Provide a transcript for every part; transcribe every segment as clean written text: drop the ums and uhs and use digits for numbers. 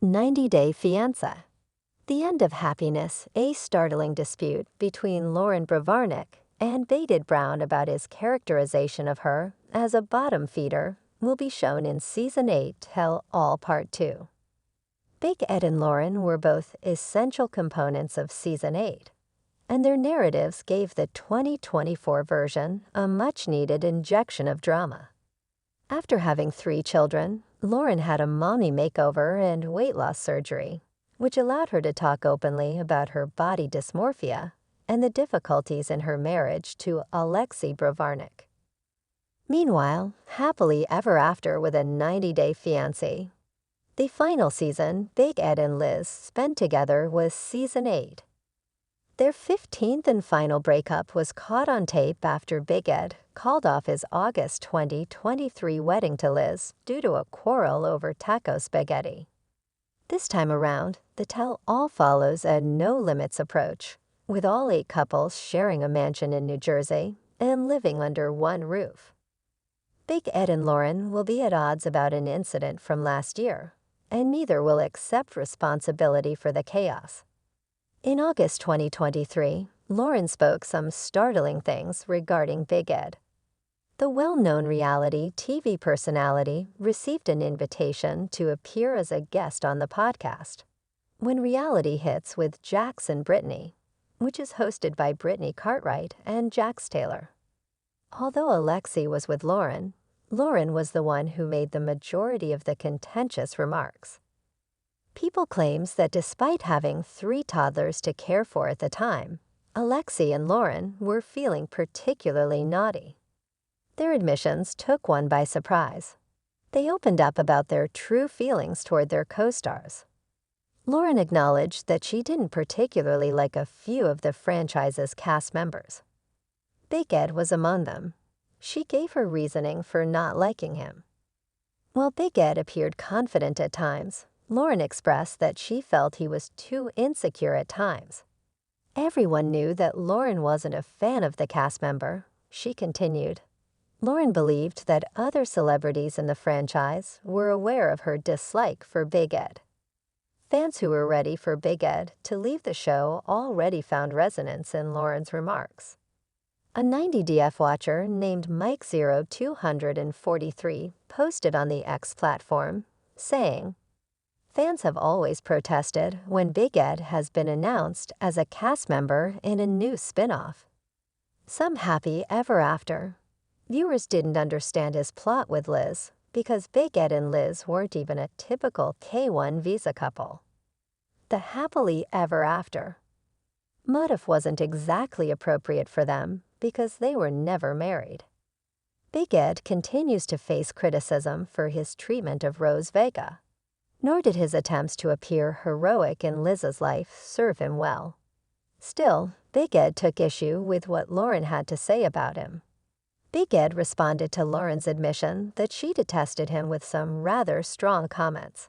90-Day Fiancé. The end of happiness, a startling dispute between Lauren Bravarnik and Baited Brown about his characterization of her as a bottom feeder, will be shown in Season 8 Tell All Part 2. Big Ed and Lauren were both essential components of Season 8, and their narratives gave the 2024 version a much-needed injection of drama. After having 3 children, Lauren had a mommy makeover and weight loss surgery, which allowed her to talk openly about her body dysmorphia and the difficulties in her marriage to Alexei Bravarnik. Meanwhile, happily ever after with a 90-Day Fiancé, the final season Big Ed and Liz spent together was Season 8. Their 15th and final breakup was caught on tape after Big Ed called off his August 2023 wedding to Liz due to a quarrel over taco spaghetti. This time around, the tell-all follows a no-limits approach, with all 8 couples sharing a mansion in New Jersey and living under one roof. Big Ed and Lauren will be at odds about an incident from last year, and neither will accept responsibility for the chaos. In August 2023, Lauren spoke some startling things regarding Big Ed. The well-known reality TV personality received an invitation to appear as a guest on the podcast When Reality Hits with Jax and Brittany, which is hosted by Brittany Cartwright and Jax Taylor. Although Alexei was with Lauren, Lauren was the one who made the majority of the contentious remarks. People claims that despite having 3 toddlers to care for at the time, Alexei and Lauren were feeling particularly naughty. Their admissions took one by surprise. They opened up about their true feelings toward their co-stars. Lauren acknowledged that she didn't particularly like a few of the franchise's cast members. Big Ed was among them. She gave her reasoning for not liking him. While Big Ed appeared confident at times, Lauren expressed that she felt he was too insecure at times. Everyone knew that Lauren wasn't a fan of the cast member, she continued. Lauren believed that other celebrities in the franchise were aware of her dislike for Big Ed. Fans who were ready for Big Ed to leave the show already found resonance in Lauren's remarks. A 90DF watcher named Mike0243 posted on the X platform, saying, "Fans have always protested when Big Ed has been announced as a cast member in a new spin-off. Some happy ever after. Viewers didn't understand his plot with Liz because Big Ed and Liz weren't even a typical K1 visa couple. The happily ever after. Motif wasn't exactly appropriate for them because they were never married." Big Ed continues to face criticism for his treatment of Rose Vega. Nor did his attempts to appear heroic in Liz's life serve him well. Still, Big Ed took issue with what Lauren had to say about him. Big Ed responded to Lauren's admission that she detested him with some rather strong comments.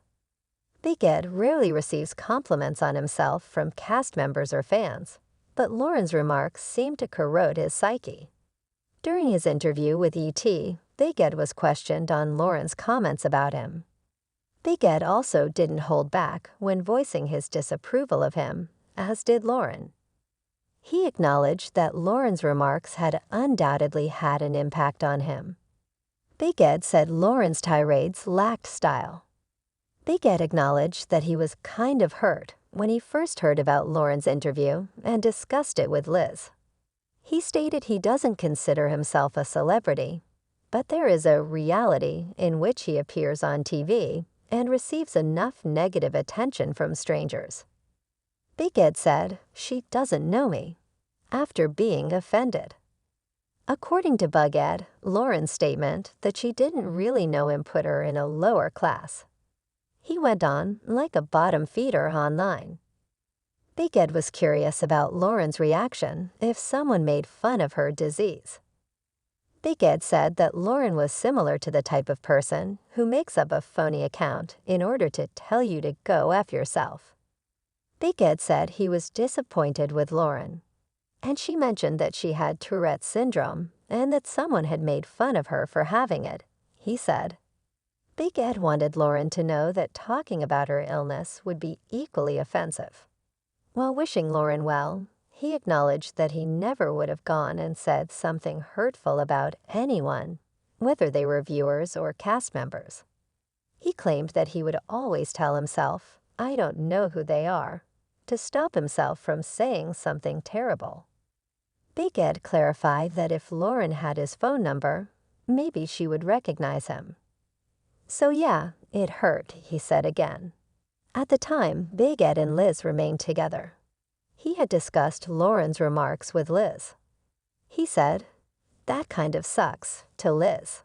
Big Ed rarely receives compliments on himself from cast members or fans, but Lauren's remarks seemed to corrode his psyche. During his interview with ET, Big Ed was questioned on Lauren's comments about him. Big Ed also didn't hold back when voicing his disapproval of him, as did Lauren. He acknowledged that Lauren's remarks had undoubtedly had an impact on him. Big Ed said Lauren's tirades lacked style. Big Ed acknowledged that he was kind of hurt when he first heard about Lauren's interview and discussed it with Liz. He stated he doesn't consider himself a celebrity, but there is a reality in which he appears on TV and receives enough negative attention from strangers. Big Ed said, "She doesn't know me," after being offended. According to Bug Ed, Lauren's statement that she didn't really know him put her in a lower class. He went on like a bottom feeder online. Big Ed was curious about Lauren's reaction if someone made fun of her disease. Big Ed said that Lauren was similar to the type of person who makes up a phony account in order to tell you to go F yourself. Big Ed said he was disappointed with Lauren, and she mentioned that she had Tourette's syndrome and that someone had made fun of her for having it. He said, Big Ed wanted Lauren to know that talking about her illness would be equally offensive. While wishing Lauren well, he acknowledged that he never would have gone and said something hurtful about anyone, whether they were viewers or cast members. He claimed that he would always tell himself, "I don't know who they are," to stop himself from saying something terrible. Big Ed clarified that if Lauren had his phone number, maybe she would recognize him. "So yeah, it hurt," he said again. At the time, Big Ed and Liz remained together. He had discussed Lauren's remarks with Liz. He said, "That kind of sucks," to Liz.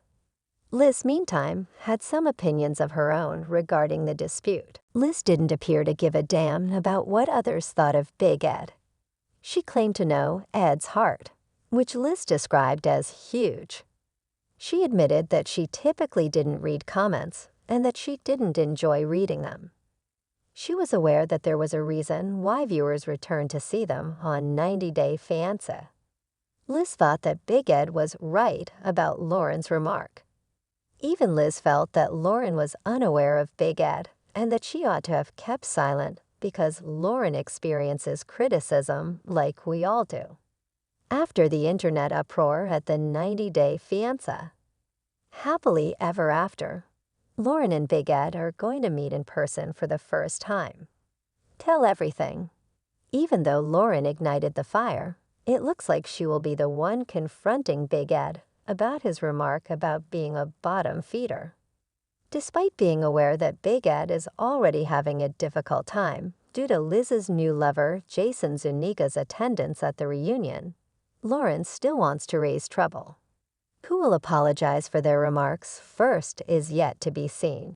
Liz, meantime, had some opinions of her own regarding the dispute. Liz didn't appear to give a damn about what others thought of Big Ed. She claimed to know Ed's heart, which Liz described as huge. She admitted that she typically didn't read comments and that she didn't enjoy reading them. She was aware that there was a reason why viewers returned to see them on 90 Day Fiancé. Liz thought that Big Ed was right about Lauren's remark. Even Liz felt that Lauren was unaware of Big Ed and that she ought to have kept silent because Lauren experiences criticism like we all do. After the internet uproar at the 90 Day Fiancé, happily ever after, Lauren and Big Ed are going to meet in person for the first time. Tell everything. Even though Lauren ignited the fire, it looks like she will be the one confronting Big Ed about his remark about being a bottom feeder. Despite being aware that Big Ed is already having a difficult time due to Liz's new lover Jason Zuniga's attendance at the reunion, Lauren still wants to raise trouble. Who will apologize for their remarks first is yet to be seen.